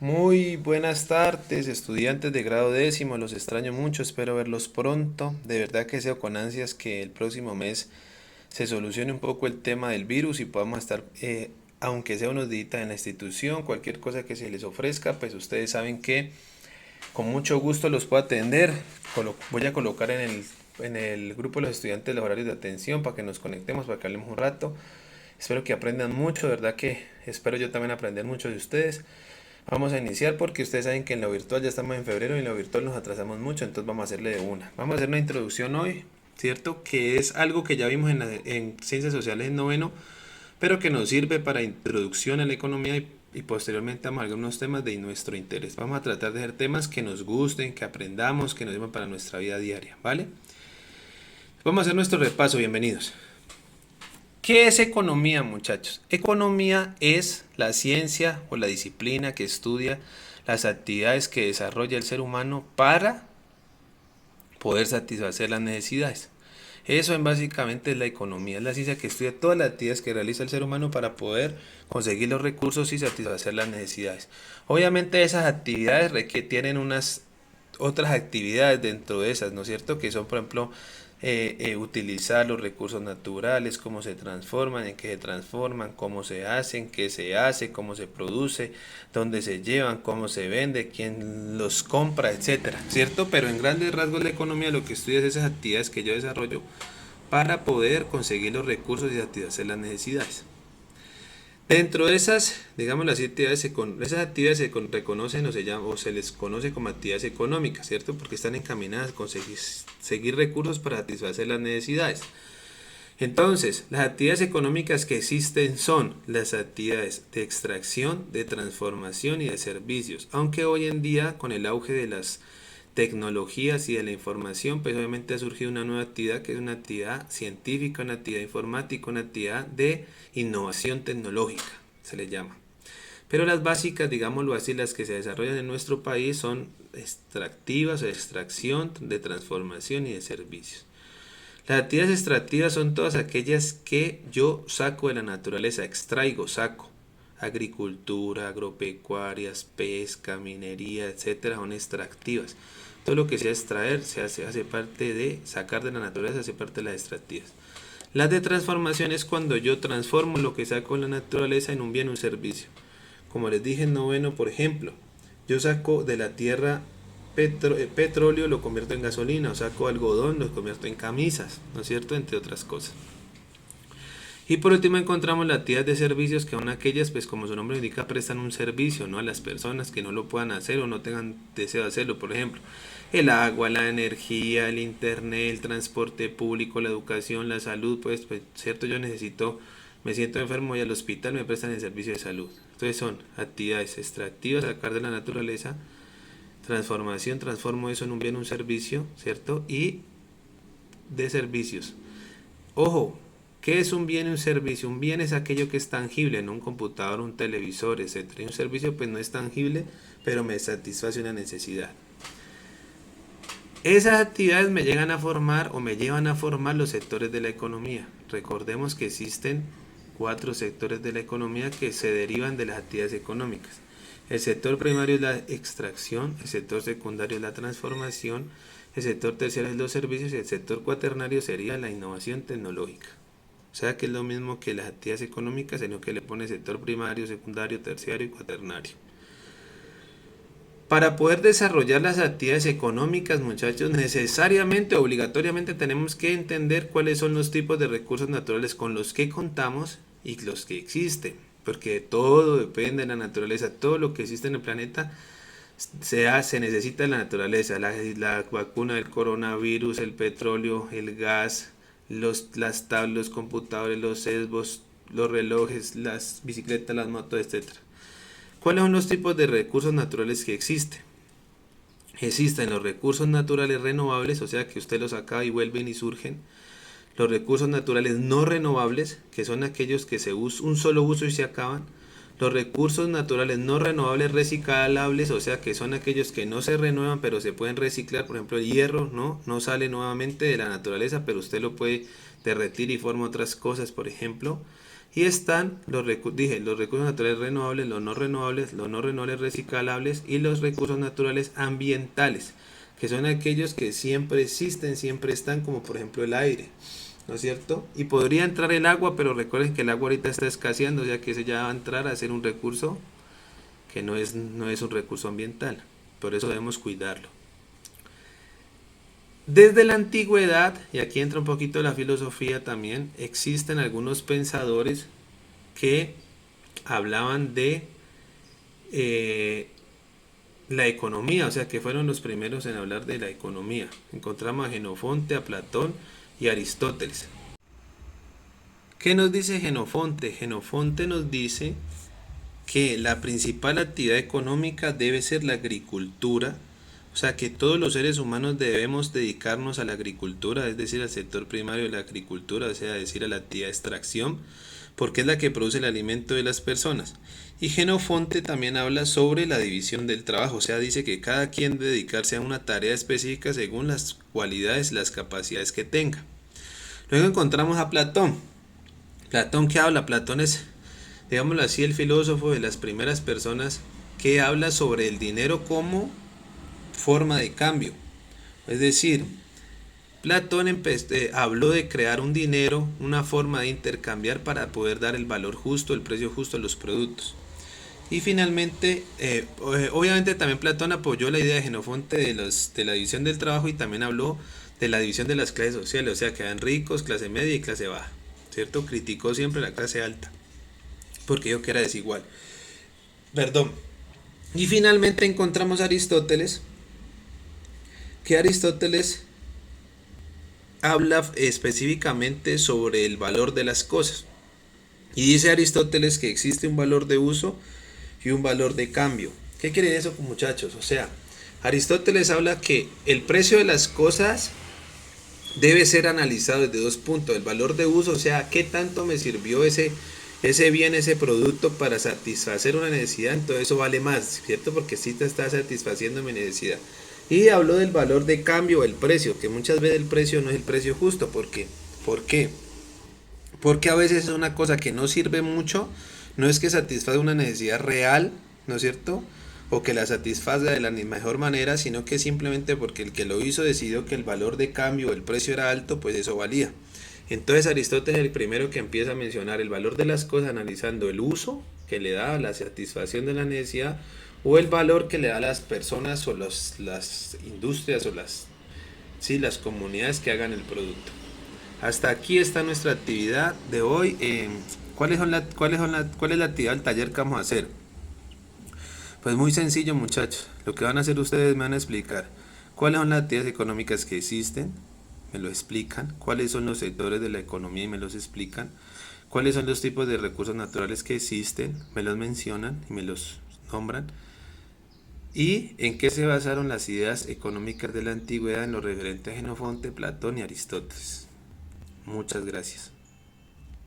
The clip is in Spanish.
Muy buenas tardes, estudiantes de grado décimo, los extraño mucho, espero verlos pronto. De verdad que deseo con ansias que el próximo mes se solucione un poco el tema del virus y podamos estar, aunque sea unos días en la institución, cualquier cosa que se les ofrezca, pues ustedes saben que con mucho gusto los puedo atender. Voy a colocar en el grupo de los estudiantes los horarios de atención para que nos conectemos, para que hablemos un rato. Espero que aprendan mucho, de verdad que espero yo también aprender mucho de ustedes. Vamos a iniciar porque ustedes saben que en lo virtual ya estamos en febrero y en lo virtual nos atrasamos mucho, entonces vamos a hacerle de una. Vamos a hacer una introducción hoy, ¿cierto? Que es algo que ya vimos en Ciencias Sociales en noveno, pero que nos sirve para introducción a la economía y posteriormente vamos a algunos temas de nuestro interés. Vamos a tratar de hacer temas que nos gusten, que aprendamos, que nos sirvan para nuestra vida diaria, ¿vale? Vamos a hacer nuestro repaso, bienvenidos. ¿Qué es economía, muchachos? Economía es la ciencia o la disciplina que estudia las actividades que desarrolla el ser humano para poder satisfacer las necesidades. Eso en básicamente es la economía, es la ciencia que estudia todas las actividades que realiza el ser humano para poder conseguir los recursos y satisfacer las necesidades. Obviamente esas actividades tienen unas otras actividades dentro de esas, ¿no es cierto? Que son, por ejemplo, utilizar los recursos naturales, cómo se transforman, en qué se transforman, cómo se hacen, qué se hace, cómo se produce, dónde se llevan, cómo se vende, quién los compra, etcétera, ¿cierto? Pero en grandes rasgos la economía lo que estudia es esas actividades que yo desarrollo para poder conseguir los recursos y satisfacer las necesidades. Dentro de esas, digamos, esas actividades se reconocen o se les conoce como actividades económicas, ¿cierto? Porque están encaminadas a conseguir recursos para satisfacer las necesidades. Entonces, las actividades económicas que existen son las actividades de extracción, de transformación y de servicios. Aunque hoy en día, con el auge de las tecnologías y de la información, pues obviamente ha surgido una nueva actividad que es una actividad científica, una actividad informática, una actividad de innovación tecnológica, se le llama. Pero las básicas, digámoslo así, las que se desarrollan en nuestro país son extractivas o de extracción, de transformación y de servicios. Las actividades extractivas son todas aquellas que yo saco de la naturaleza, extraigo, saco. Agricultura, agropecuarias, pesca, minería, etcétera, son extractivas. Todo lo que sea extraer hace parte de sacar de la naturaleza, hace parte de las extractivas. Las de transformación es cuando yo transformo lo que saco de la naturaleza en un bien o un servicio. Como les dije en noveno, por ejemplo, yo saco de la tierra petróleo, lo convierto en gasolina, o saco algodón, lo convierto en camisas, ¿no es cierto? Entre otras cosas. Y por último encontramos las actividades de servicios, que son aquellas, pues como su nombre indica, prestan un servicio, ¿no? A las personas que no lo puedan hacer o no tengan deseo de hacerlo. Por ejemplo, el agua, la energía, el internet, el transporte público, la educación, la salud, pues cierto, me siento enfermo y al hospital me prestan el servicio de salud. Entonces son actividades extractivas, sacar de la naturaleza, transformación, transformo eso en un bien, un servicio, ¿cierto? Y de servicios. Ojo, ¿qué es un bien y un servicio? Un bien es aquello que es tangible, ¿no? Un computador, un televisor, etcétera. Y un servicio pues no es tangible, pero me satisface una necesidad. Esas actividades me llegan a formar o me llevan a formar los sectores de la economía. Recordemos que existen 4 sectores de la economía que se derivan de las actividades económicas. El sector primario es la extracción, el sector secundario es la transformación, el sector terciario es los servicios y el sector cuaternario sería la innovación tecnológica. O sea que es lo mismo que las actividades económicas, sino que le pone sector primario, secundario, terciario y cuaternario. Para poder desarrollar las actividades económicas, muchachos, necesariamente, obligatoriamente tenemos que entender cuáles son los tipos de recursos naturales con los que contamos y los que existen. Porque todo depende de la naturaleza, todo lo que existe en el planeta se necesita de la naturaleza, la vacuna del coronavirus, el petróleo, el gas, las tablas, los computadores, los sesgos, los relojes, las bicicletas, las motos, etcétera. ¿Cuáles son los tipos de recursos naturales que existen? Existen los recursos naturales renovables, o sea que usted los acaba y vuelven y surgen. Los recursos naturales no renovables, que son aquellos que se usan un solo uso y se acaban. Los recursos naturales no renovables reciclables, o sea que son aquellos que no se renuevan pero se pueden reciclar. Por ejemplo, el hierro no sale nuevamente de la naturaleza, pero usted lo puede derretir y forma otras cosas, por ejemplo. Y están los recursos naturales renovables, los no renovables reciclables y los recursos naturales ambientales, que son aquellos que siempre existen, siempre están, como por ejemplo el aire, ¿no es cierto? Y podría entrar el agua, pero recuerden que el agua ahorita está escaseando, ya que ese ya va a entrar a ser un recurso que no es un recurso ambiental, por eso debemos cuidarlo. Desde la antigüedad, y aquí entra un poquito la filosofía también, existen algunos pensadores que hablaban de la economía, o sea que fueron los primeros en hablar de la economía. Encontramos a Genofonte, a Platón y a Aristóteles. ¿Qué nos dice Genofonte? Genofonte nos dice que la principal actividad económica debe ser la agricultura, o sea que todos los seres humanos debemos dedicarnos a la agricultura, es decir, al sector primario de la agricultura, o sea, decir, a la actividad de extracción, porque es la que produce el alimento de las personas. Y Genofonte también habla sobre la división del trabajo, o sea, dice que cada quien debe dedicarse a una tarea específica según las cualidades, las capacidades que tenga. Luego encontramos a Platón. Platón, ¿qué habla? Platón es, digámoslo así, el filósofo de las primeras personas que habla sobre el dinero como forma de cambio. Es decir, Platón habló de crear un dinero, una forma de intercambiar para poder dar el valor justo, el precio justo a los productos. Y finalmente, obviamente también Platón apoyó la idea de Genofonte de la división del trabajo y también habló de la división de las clases sociales, o sea, que eran ricos, clase media y clase baja, ¿cierto? Criticó siempre la clase alta, porque dijo que era desigual. Perdón. Y finalmente encontramos a Aristóteles, que Aristóteles habla específicamente sobre el valor de las cosas. Y dice Aristóteles que existe un valor de uso y un valor de cambio. ¿Qué quiere decir eso, muchachos? O sea, Aristóteles habla que el precio de las cosas debe ser analizado desde dos puntos. El valor de uso, o sea, qué tanto me sirvió ese bien, ese producto para satisfacer una necesidad, entonces eso vale más, ¿cierto? Porque sí te está satisfaciendo mi necesidad. Y habló del valor de cambio, el precio, que muchas veces el precio no es el precio justo. ¿Por qué? ¿Por qué? Porque a veces es una cosa que no sirve mucho, no es que satisfaga una necesidad real, ¿no es cierto? O que la satisfaga de la mejor manera, sino que simplemente porque el que lo hizo decidió que el valor de cambio, el precio era alto, pues eso valía. Entonces Aristóteles es el primero que empieza a mencionar el valor de las cosas analizando el uso que le da, la satisfacción de la necesidad, o el valor que le da a las personas o las industrias o las comunidades que hagan el producto. Hasta aquí está nuestra actividad de hoy. ¿Cuál es la actividad del taller que vamos a hacer? Pues muy sencillo, muchachos. Lo que van a hacer ustedes me van a explicar cuáles son las actividades económicas que existen, me lo explican, cuáles son los sectores de la economía y me los explican, cuáles son los tipos de recursos naturales que existen, me los mencionan y me los nombran, y en qué se basaron las ideas económicas de la antigüedad en lo referente a Genofonte, Platón y Aristóteles. Muchas gracias.